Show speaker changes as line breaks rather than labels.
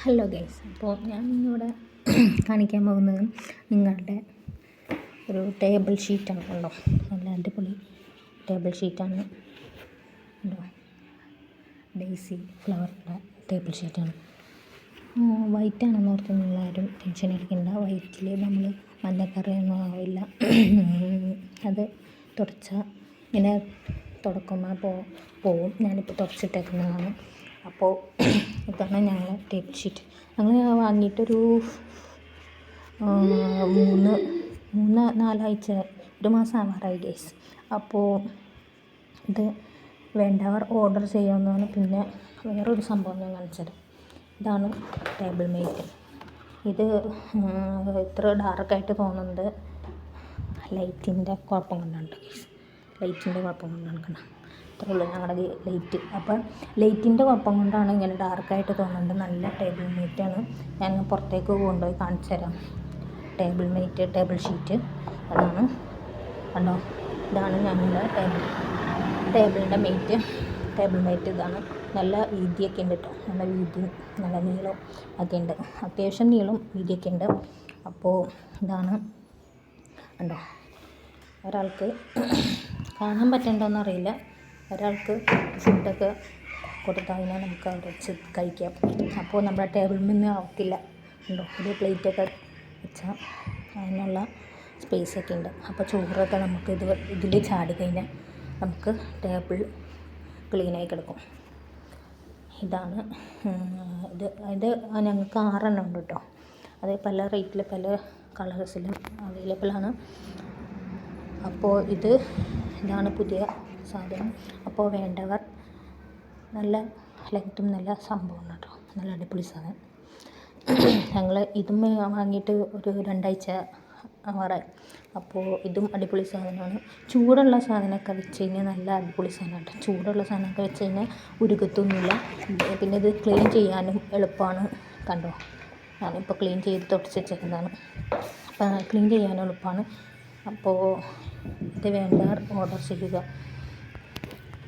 Hello guys, അപ്പോൾ ഞാൻ ഇന്നിവിടെ കാണിക്കാൻ പോകുന്നത് നിങ്ങളുടെ ഒരു ടേബിൾ ഷീറ്റാണ്. കണ്ടോ, നല്ല അടിപൊളി ടേബിൾ ഷീറ്റാണ്. കണ്ടോ, ഡെയ്സി ഫ്ലവറിൻ്റെ ടേബിൾ ഷീറ്റാണ്. വൈറ്റാണെന്ന് ഓർത്ത് നിങ്ങളാരും ടെൻഷൻ അടിക്കേണ്ട. വൈറ്റിൽ നമ്മൾ മഞ്ഞക്കറിയൊന്നും ആവില്ല. അത് തുടച്ചാൽ ഇങ്ങനെ തുടക്കുമ്പോൾ പോവും. ഞാനിപ്പോൾ തുടച്ചിട്ടേക്കുന്നതാണ്. അപ്പോൾ ഇതാണ് ഞങ്ങൾ ടേബിൾ ഷീറ്റ്. ഞങ്ങൾ വാങ്ങിയിട്ടൊരു 4 ആഴ്ച, ഒരു മാസം ആവാറായി ഗൈസ്. അപ്പോൾ ഇത് വേണ്ടവർ ഓർഡർ ചെയ്യാവുന്നതാണ്. പിന്നെ വേറൊരു സംഭവം ഞാൻ കാണിച്ചത്, ഇതാണ് ടേബിൾ മേറ്റ്. ഇത് ഇത്ര ഡാർക്കായിട്ട് തോന്നുന്നത് ലൈറ്റിൻ്റെ കുഴപ്പം കൊണ്ടാണ് ഗൈസ്. ലൈറ്റിൻ്റെ കുഴപ്പം കൊണ്ടാണ്. കണ്ടോ, അത്രേ ഉള്ളൂ ഞങ്ങളുടെ ലൈറ്റ്. അപ്പം ലൈറ്റിൻ്റെ കുഴപ്പം കൊണ്ടാണ് ഇങ്ങനെ ഡാർക്കായിട്ട് തോന്നുന്നത്. നല്ല ടേബിൾ മേറ്റാണ്. ഞാൻ പുറത്തേക്ക് കൊണ്ടുപോയി കാണിച്ചു തരാം. ടേബിൾ ഷീറ്റ് അതാണ്. കണ്ടോ, ഇതാണ് ഞങ്ങളുടെ ടേബിളിൻ്റെ മേറ്റ്. ടേബിൾ മേറ്റ് ഇതാണ്. നല്ല വീതിയൊക്കെ ഉണ്ട് കേട്ടോ. നല്ല വീതി, നല്ല നീളം ഒക്കെ ഉണ്ട്. അത്യാവശ്യം നീളം വീതിയൊക്കെ ഉണ്ട്. അപ്പോൾ ഇതാണ്. കണ്ടോ, ഒരാൾക്ക് കാണാൻ പറ്റണ്ടോയെന്നറിയില്ല. ഒരാൾക്ക് ഫുഡൊക്കെ കൊടുത്താൽ അതിനെ നമുക്ക് അവിടെ വെച്ച് കഴിക്കാം. അപ്പോൾ നമ്മുടെ ടേബിളിൽ നിന്ന് ആവത്തില്ല. ഉണ്ടോ, ഒരു പ്ലേറ്റൊക്കെ വെച്ചാൽ അതിനുള്ള സ്പേസൊക്കെ ഉണ്ട്. അപ്പോൾ ചോറൊക്കെ നമുക്ക് ഇതിൽ ചാടി കഴിഞ്ഞാൽ നമുക്ക് ടേബിൾ ക്ലീനായി കിടക്കും. ഇതാണ് ഇത് ഞങ്ങൾക്ക് 6 ഉണ്ട് കേട്ടോ. അത് പല റേറ്റിൽ പല കളേഴ്സിലും അവൈലബിളാണ്. അപ്പോൾ ഇതാണ് പുതിയ സാധനം. അപ്പോൾ വേണ്ടവർ, നല്ല ലെങ്ത്തും നല്ല സംഭവമാണ് കേട്ടോ. നല്ല അടിപൊളി സാധനം. ഞങ്ങൾ ഇതും വാങ്ങിയിട്ട് ഒരു 2 ആഴ്ച ആവാറായി. അപ്പോൾ ഇതും അടിപൊളി സാധനമാണ്. ചൂടുള്ള സാധനമൊക്കെ വെച്ച് കഴിഞ്ഞാൽ നല്ല അടിപൊളി സാധനമാണ് കേട്ടോ. ചൂടുള്ള സാധനമൊക്കെ വെച്ച് കഴിഞ്ഞാൽ ഉരുകത്തൊന്നുമില്ല. പിന്നെ ഇത് ക്ലീൻ ചെയ്യാനും എളുപ്പമാണ്. കണ്ടോ, ഞാനിപ്പോൾ ക്ലീൻ ചെയ്ത് തുടച്ച് വെച്ചേക്കുന്നതാണ്. അപ്പോൾ ക്ലീൻ ചെയ്യാനും എളുപ്പമാണ്. അപ്പോൾ ഇത് വേണ്ടവർ ഓർഡർ ചെയ്യുക.